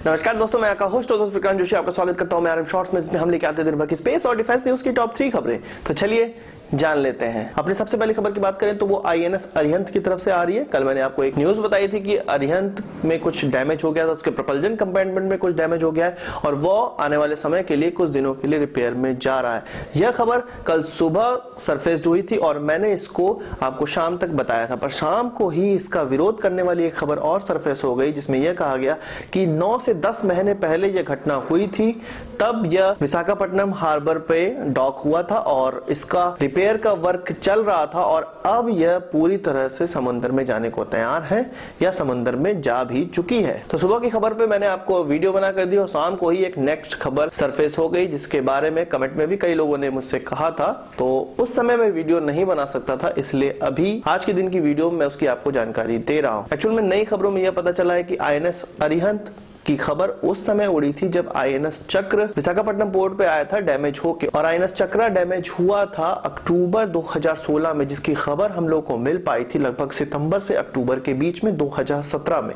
नमस्कार दोस्तों, मैं आपका होस्ट विक्रांत जोशी आपका स्वागत करता हूं मैं आरएम शॉर्ट्स में, जिसमें हम लेके आते हैं दिन भर की स्पेस और डिफेंस न्यूज की टॉप 3 खबरें। तो चलिए जान लेते हैं। अपनी सबसे पहली खबर की बात करें तो वो आईएनएस अरिहंत की तरफ से आ रही है। कल मैंने आपको एक न्यूज बताई थी कि अरिहंत में कुछ डैमेज हो गया था, उसके प्रोपल्जन कंपार्टमेंट में कुछ डैमेज हो गया है और वो आने वाले समय के लिए कुछ दिनों के लिए रिपेयर में जा रहा है। यह खबर कल सुबह सरफेस हुई थी और मैंने इसको आपको शाम तक बताया था, पर शाम को ही इसका विरोध करने वाली एक खबर और सरफेस हो गई, जिसमें यह कहा गया कि 9 से 10 महीने पहले यह घटना हुई थी। तब यह विशाखापट्टनम हार्बर पे डॉक हुआ था और इसका रिपेयर का वर्क चल रहा था और अब यह पूरी तरह से समुद्र में जाने को तैयार है या समुद्र में जा भी चुकी है। तो सुबह की खबर पे मैंने आपको वीडियो बना कर दी और शाम को ही एक नेक्स्ट खबर सरफेस हो गई, जिसके बारे में कमेंट में भी कई लोगों ने मुझसे कहा था। तो उस समय मैं वीडियो नहीं बना सकता था, इसलिए अभी आज के दिन की वीडियो में उसकी आपको जानकारी दे रहा हूं। एक्चुअल में नई खबरों में यह पता चला है कि आईएनएस अरिहंत की खबर उस समय उड़ी थी जब आईएनएस चक्र विशाखापट्टनम पोर्ट पे आया था डैमेज होके, और आईएनएस चक्रा डैमेज हुआ था अक्टूबर 2016 में, जिसकी खबर हम लोग को मिल पाई थी लगभग सितंबर से अक्टूबर के बीच में 2017 में।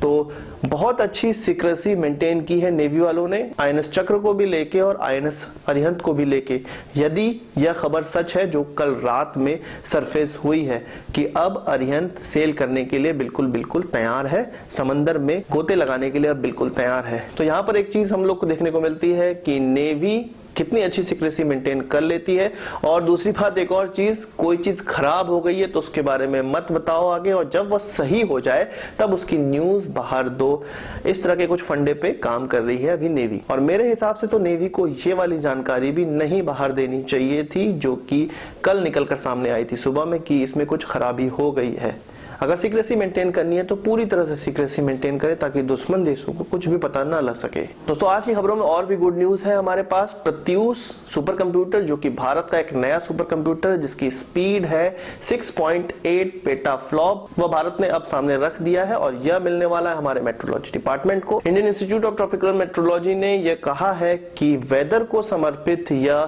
तो बहुत अच्छी सीक्रेसी मेंटेन की है नेवी वालों ने आईएनएस चक्र को भी लेके और आईएनएस अरिहंत को भी लेके। यदि यह खबर सच है जो कल रात में सरफेस हुई है कि अब अरिहंत सेल करने के लिए बिल्कुल तैयार है, समंदर में गोते लगाने के लिए अब बिल्कुल तैयार है, तो यहाँ पर एक चीज हम लोग को देखने को मिलती है कि नेवी कितनी अच्छी सिक्रेसी मेंटेन कर लेती है। और दूसरी बात, एक और चीज, कोई चीज खराब हो गई है तो उसके बारे में मत बताओ आगे, और जब वो सही हो जाए तब उसकी न्यूज बाहर दो। इस तरह के कुछ फंडे पे काम कर रही है अभी नेवी, और मेरे हिसाब से तो नेवी को ये वाली जानकारी भी नहीं बाहर देनी चाहिए थी जो कि कल निकलकर सामने आई थी सुबह में कि इसमें कुछ खराबी हो गई है। अगर सीक्रेसी मेंटेन करनी है तो पूरी तरह से सीक्रेसी मेंटेन करें ताकि दुश्मन देशों को कुछ भी पता ना लग सके। दोस्तों, आज की खबरों में और भी गुड न्यूज है हमारे पास। प्रत्यूष सुपर कंप्यूटर, जो कि भारत का एक नया सुपर कंप्यूटर है जिसकी स्पीड है 6.8 पेटाफ्लॉप, वह भारत ने अब सामने रख दिया है और यह मिलने वाला है हमारे मेट्रोलॉजी डिपार्टमेंट को। Indian institute of tropical metrology ने यह कहा है कि वेदर को समर्पित यह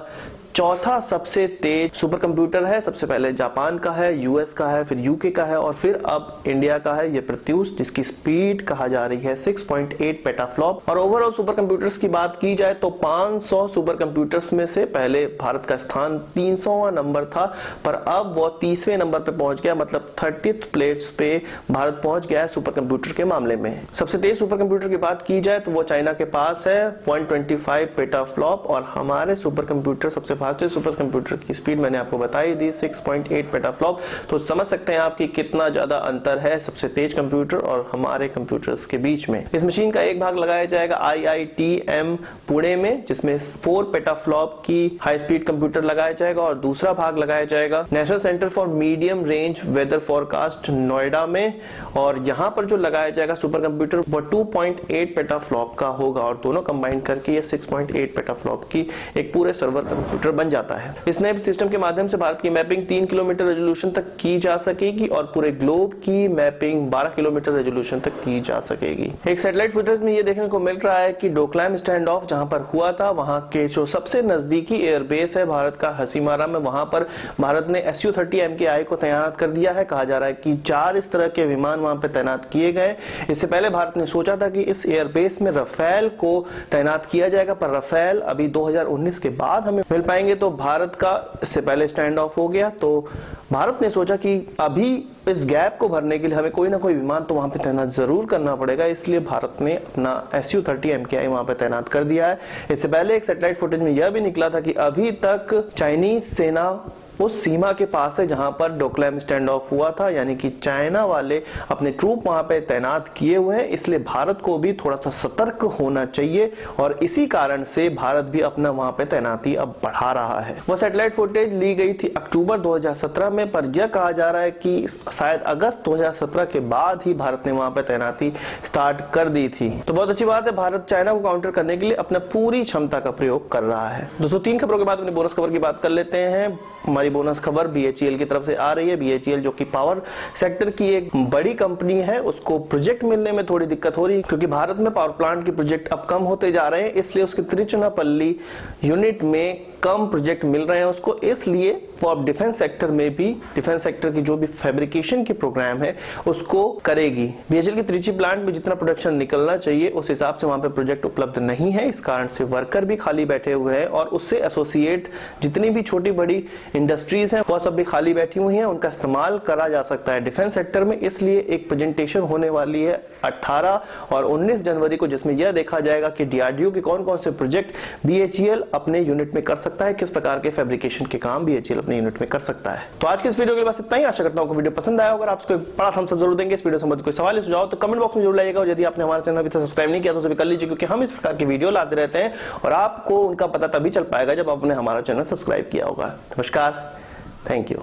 चौथा सबसे तेज सुपर कंप्यूटर है। सबसे पहले जापान का है, यूएस का है, फिर यूके का है और फिर अब इंडिया का है ये प्रत्यूष, जिसकी स्पीड कहा जा रही है 6.8 पेटाफ्लॉप। और ओवरऑल सुपर कंप्यूटर्स की बात की जाए तो 500 सुपर कंप्यूटर्स में से पहले भारत का स्थान 300वां नंबर था, पर अब वो 30वें नंबर पे पहुंच गया, मतलब 30th प्लेस पे भारत पहुंच गया है सुपर कंप्यूटर के मामले में। सबसे तेज सुपर कंप्यूटर की बात की जाए तो वो चाइना के पास है 125 पेटाफ्लॉप, और हमारे सुपर कंप्यूटर सबसे फास्टेस्ट सुपर कंप्यूटर की स्पीड मैंने आपको बताई दी 6.8 पेटाफ्लॉप। तो समझ सकते हैं आप कि कितना ज्यादा अंतर है सबसे तेज कंप्यूटर और हमारे कंप्यूटर्स के बीच में। इस मशीन का एक भाग लगाया जाएगा IITM पुणे में, जिसमें 4 पेटाफ्लॉप की हाई स्पीड कंप्यूटर लगाया जाएगा, और दूसरा भाग लगाया जाएगा national centre for medium range weather forecast Noida में, और यहाँ पर जो लगाया जाएगा सुपर कंप्यूटर वो 2.8 पेटाफ्लॉप का होगा, और दोनों कंबाइन करके ये 6.8 पेटाफ्लॉप की एक पूरे सर्वर कंप्यूटर बन जाता है। इस नए सिस्टम के माध्यम से भारत की मैपिंग 3 किलोमीटर रेजोल्यूशन तक की जा सकेगी और पूरे ग्लोब की मैपिंग 12 किलोमीटर रेजोल्यूशन तक की जा सकेगी। एक सैटेलाइट फुटेज में ये देखने को मिल रहा है कि डोकलाम स्टैंड ऑफ जहां पर हुआ था, वहां के जो सबसे नजदीकी एयरबेस है भारत का हसीमारा में, वहां पर भारत ने Su-30 MKI को तैनात कर दिया है। कहा जा रहा है कि 4 इस तरह के विमान वहां पे तैनात किए गए। इससे पहले भारत ने सोचा था कि इस एयरबेस में राफेल को तैनात किया जाएगा, पर राफेल अभी 2019 के बाद हमें मिल पाएंगे, तो भारत का इससे पहले स्टैंड ऑफ हो गया। तो भारत ने सोचा कि अभी इस गैप को भरने के लिए हमें कोई ना कोई विमान तो वहां पे तैनात जरूर करना पड़ेगा, इसलिए भारत ने अपना Su-30 MKI वहां पे तैनात कर दिया है। इससे पहले एक सैटेलाइट फुटेज में यह भी निकला था कि अभी तक चाइनीज सेना उस सीमा के पास है जहां पर डोकलाम स्टैंड ऑफ हुआ था, यानी कि चाइना वाले अपने ट्रूप वहां पे तैनात किए हुए हैं, इसलिए भारत को भी थोड़ा सा सतर्क होना चाहिए, और इसी कारण से भारत भी अपना वहां पे तैनाती अब बढ़ा रहा है। वो सैटेलाइट फुटेज ली गई थी अक्टूबर 2017 में, पर यह कहा जा रहा है कि शायद अगस्त 2017 के बाद ही भारत ने वहां पे तैनाती स्टार्ट कर दी थी। तो बहुत अच्छी बात है, भारत चाइना को काउंटर करने के लिए अपना पूरी क्षमता का प्रयोग कर रहा है। दोस्तों, 3 खबरों के बाद अपनी बोनस खबर की बात कर लेते हैं। हमारी सारी बोनस खबर बीएचईएल की तरफ से आ रही है। बीएचईएल जो कि पावर सेक्टर की एक बड़ी कंपनी है, उसको प्रोजेक्ट मिलने में थोड़ी दिक्कत हो रही है क्योंकि भारत में पावर प्लांट के प्रोजेक्ट अब कम होते जा रहे हैं, इसलिए उसके तिरुचिरापल्ली यूनिट में कम प्रोजेक्ट मिल रहे हैं उसको। इसलिए वो अब डिफेंस सेक्टर में भी, डिफेंस सेक्टर की जो भी फैब्रिकेशन की प्रोग्राम है उसको करेगी। बीएचईएल के त्रिची प्लांट में जितना प्रोडक्शन निकलना चाहिए उस हिसाब से वहां पे प्रोजेक्ट उपलब्ध नहीं है, इस कारण से वर्कर भी खाली बैठे हुए हैं और उससे एसोसिएट जितनी भी छोटी बड़ी इंडस्ट्रीज हैं वो सब भी खाली बैठी हुई हैं, उनका इस्तेमाल करा जा सकता है डिफेंस सेक्टर में। इसलिए एक प्रेजेंटेशन होने वाली है 18 और 19 जनवरी को, जिसमें यह देखा जाएगा कि डीआरडीओ के कौन कौन से प्रोजेक्ट बीएचईएल अपने यूनिट में कर सकता है, किस प्रकार के फैब्रिकेशन के काम बीएचईएल अपने यूनिट में कर सकता है। तो आज के इस वीडियो के लिए बस इतना ही। आशा करता हूं कि वीडियो पसंद आया होगा। आप इसको बड़ा थम्स अप जरूर देंगे। इस वीडियो संबंधित कोई सवाल या सुझाव तो कमेंट बॉक्स में जरूर लाइएगा और यदि आपने हमारे चैनल अभी तक सब्सक्राइब नहीं किया तो उसे भी कर लीजिए, क्योंकि हम इस प्रकार की वीडियो लाते रहते हैं और आपको उनका पता तभी चल पाएगा जब आपने हमारा चैनल सब्सक्राइब किया होगा। नमस्कार, थैंक यू।